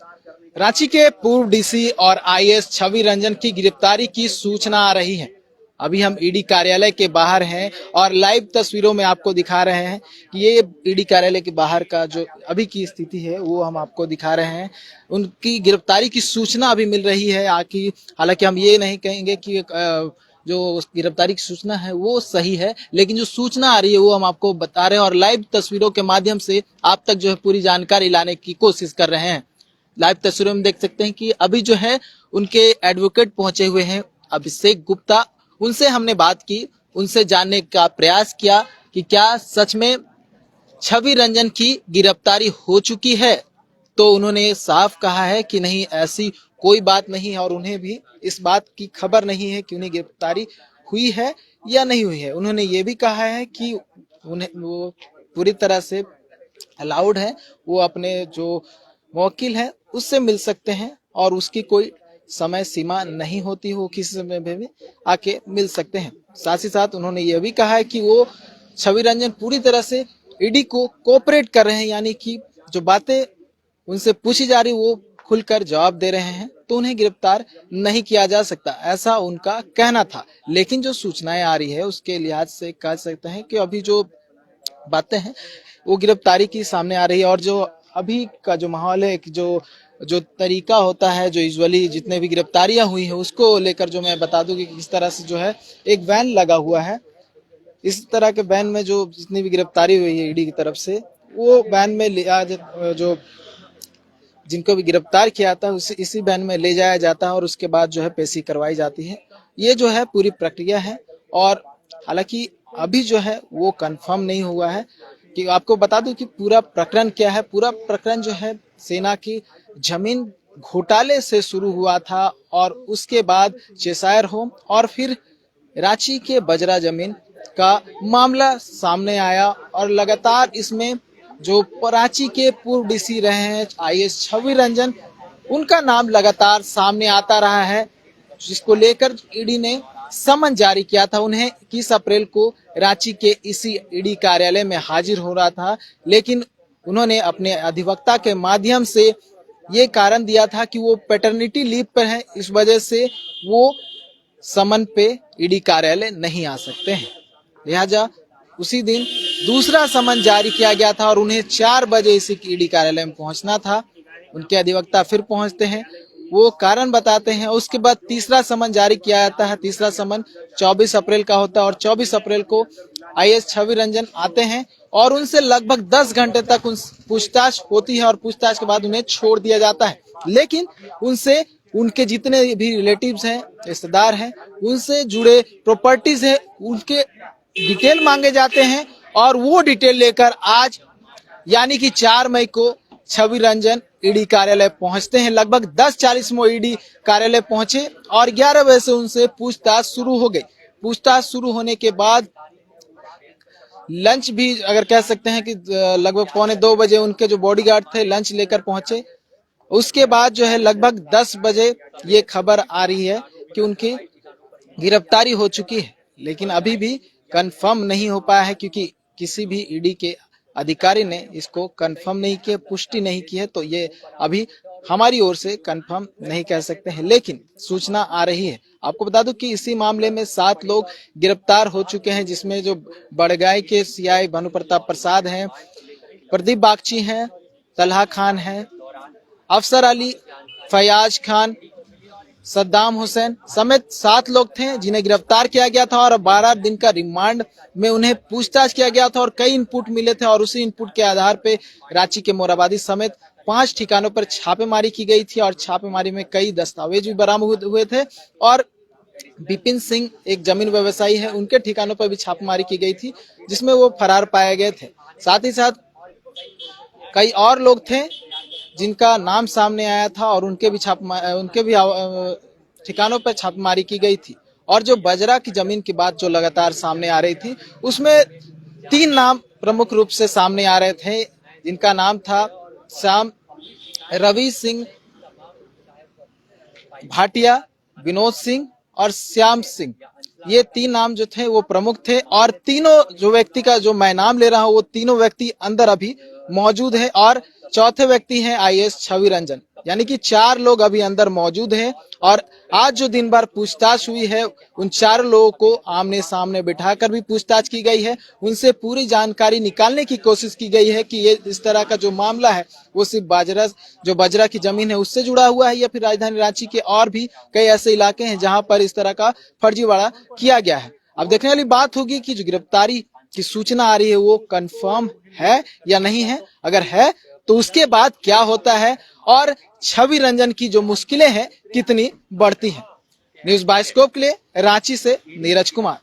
रांची के पूर्व डीसी और आईएएस छवि रंजन की गिरफ्तारी की सूचना आ रही है। अभी हम ईडी कार्यालय के बाहर हैं और लाइव तस्वीरों में आपको दिखा रहे हैं कि ये ईडी कार्यालय के बाहर का जो अभी की स्थिति है वो हम आपको दिखा रहे हैं। उनकी गिरफ्तारी की सूचना अभी मिल रही है। हालांकि हम ये नहीं कहेंगे कि जो गिरफ्तारी की सूचना है वो सही है, लेकिन जो सूचना आ रही है वो हम आपको बता रहे हैं और लाइव तस्वीरों के माध्यम से आप तक जो है पूरी जानकारी लाने की कोशिश कर रहे हैं। लाइव तस्वीरों में देख सकते हैं कि अभी जो है उनके एडवोकेट पहुंचे हुए हैं, अभिषेक गुप्ता। उनसे हमने बात की, उनसे जानने का प्रयास किया कि क्या सच में छवि रंजन की गिरफ्तारी हो चुकी है। तो उन्होंने साफ कहा है कि नहीं, ऐसी कोई बात नहीं है और उन्हें भी इस बात की खबर नहीं है कि उन्हें गिरफ्तारी हुई है या नहीं हुई है। उन्होंने ये भी कहा है कि उन्हें वो पूरी तरह से अलाउड है, वो अपने जो वकील है उससे मिल सकते हैं और उसकी कोई समय सीमा नहीं होती, हो किसी समय भी आके मिल सकते हैं। साथ ही साथ उन्होंने ये भी कहा है कि वो छवि रंजन पूरी तरह से ईडी को कोऑपरेट कर रहे हैं, यानी कि जो बातें उनसे पूछी जा रही वो खुलकर जवाब दे रहे हैं, तो उन्हें गिरफ्तार नहीं किया जा सकता, ऐसा उनका कहना था। लेकिन जो सूचनाएं आ रही है उसके लिहाज से कह सकते हैं कि अभी जो बातें हैं वो गिरफ्तारी की सामने आ रही है। और जो अभी का जो माहौल है, जो जो तरीका होता है, जो यूजुअली जितने भी गिरफ्तारियां हुई हैं उसको लेकर जो मैं बता दूं कि किस तरह से जो है एक वैन लगा हुआ है। इस तरह के वैन में जो जितनी भी गिरफ्तारी हुई है ईडी की तरफ से, वो वैन में जो जिनको भी गिरफ्तार किया था उसी इसी वैन में ले जाया जाता है और उसके बाद जो है पेशी करवाई जाती है। ये जो है पूरी प्रक्रिया है। और हालांकि अभी जो है वो कंफर्म नहीं हुआ है कि आपको बता दूं कि पूरा प्रकरण क्या है। पूरा प्रकरण जो है सेना की जमीन घोटाले से शुरू हुआ था और उसके बाद चेसायर होम और फिर रांची के बजरा जमीन का मामला सामने आया और लगातार इसमें जो रांची के पूर्व डीसी रहे हैं आईएएस छवि रंजन, उनका नाम लगातार सामने आता रहा है, जिसको लेकर ईडी ने समन जारी किया था। उन्हें 21 अप्रैल को रांची के इसी ईडी कार्यालय में हाजिर हो रहा था, लेकिन उन्होंने अपने अधिवक्ता के माध्यम से ये कारण दिया था कि वो पैटर्निटी लीव पर है, इस वजह से वो समन पे ईडी कार्यालय नहीं आ सकते हैं। लिहाजा उसी दिन दूसरा समन जारी किया गया था और उन्हें 4 बजे इसी ईडी कार्यालय में पहुंचना था। उनके अधिवक्ता फिर पहुंचते हैं, वो कारण बताते हैं। उसके बाद तीसरा समन जारी किया जाता है। तीसरा समन 24 अप्रैल का होता है और 24 अप्रैल को आईएएस छवि रंजन आते हैं और उनसे लगभग 10 घंटे तक पूछताछ होती है और पूछताछ के बाद उन्हें छोड़ दिया जाता है। लेकिन उनसे उनके जितने भी रिलेटिव्स हैं, रिश्तेदार हैं, उनसे जुड़े प्रॉपर्टीज हैं, उनके डिटेल मांगे जाते हैं और वो डिटेल लेकर आज यानी कि 4 मई को छवि रंजन ईडी कार्यालय पहुंचते हैं। लगभग 10:40 में ईडी कार्यालय पहुंचे और 11 बजे से उनसे पूछताछ शुरू हो गई। पूछताछ शुरू होने के बाद लंच भी अगर कह सकते हैं कि लगभग 1:45 बजे उनके जो बॉडीगार्ड थे लंच लेकर पहुंचे। उसके बाद जो है लगभग 10 बजे ये खबर आ रही है कि उनकी गिरफ्तारी हो चुकी है, लेकिन अभी भी कंफर्म नहीं हो पाया है क्योंकि किसी भी ईडी के अधिकारी ने इसको कंफर्म नहीं किया, पुष्टि नहीं की है। तो ये अभी हमारी ओर से कंफर्म नहीं कह सकते हैं, लेकिन सूचना आ रही है। आपको बता दूं कि इसी मामले में 7 लोग गिरफ्तार हो चुके हैं, जिसमें जो बड़गाई के सीआई भानु प्रताप प्रसाद हैं, प्रदीप बागची हैं, तलहा खान है, अफसर अली, फयाज खान, सद्दाम हुसैन समेत 7 लोग थे जिन्हें गिरफ्तार किया गया था और 12 दिन का रिमांड में उन्हें पूछताछ किया गया था और कई इनपुट मिले थे और उसी इनपुट के आधार पे रांची के मोराबादी समेत 5 ठिकानों पर छापेमारी की गई थी और छापेमारी में कई दस्तावेज भी बरामद हुए थे। और विपिन सिंह एक जमीन व्यवसायी है, उनके ठिकानों पर भी छापेमारी की गई थी जिसमें वो फरार पाए गए थे। साथ ही साथ कई और लोग थे जिनका नाम सामने आया था और उनके भी ठिकानों पर छापेमारी की गई थी। और जो बजरा की जमीन की बात जो लगातार सामने आ रही थी, उसमें 3 नाम प्रमुख रूप से सामने आ रहे थे, जिनका नाम था श्याम रवि सिंह भाटिया, विनोद सिंह और श्याम सिंह। ये 3 नाम जो थे वो प्रमुख थे और तीनों जो व्यक्ति का जो मैं नाम ले रहा हूँ वो तीनों व्यक्ति अंदर अभी मौजूद है और चौथे व्यक्ति हैं आईएएस छवि रंजन। यानी कि 4 लोग अभी अंदर मौजूद हैं और आज जो दिन भर पूछताछ हुई है उन 4 लोगों को आमने सामने बिठाकर भी पूछताछ की गई है। उनसे पूरी जानकारी निकालने की कोशिश की गई है कि ये इस तरह का जो मामला है वो सिर्फ बजरा की जमीन है उससे जुड़ा हुआ है या फिर राजधानी रांची के और भी कई ऐसे इलाके हैं जहां पर इस तरह का फर्जीवाड़ा किया गया है। अब देखने वाली बात होगी कि जो गिरफ्तारी की सूचना आ रही है वो कंफर्म है या नहीं है। अगर है तो उसके बाद क्या होता है और छवि रंजन की जो मुश्किलें हैं कितनी बढ़ती हैं। न्यूज़ बाइस्कोप के लिए रांची से नीरज कुमार।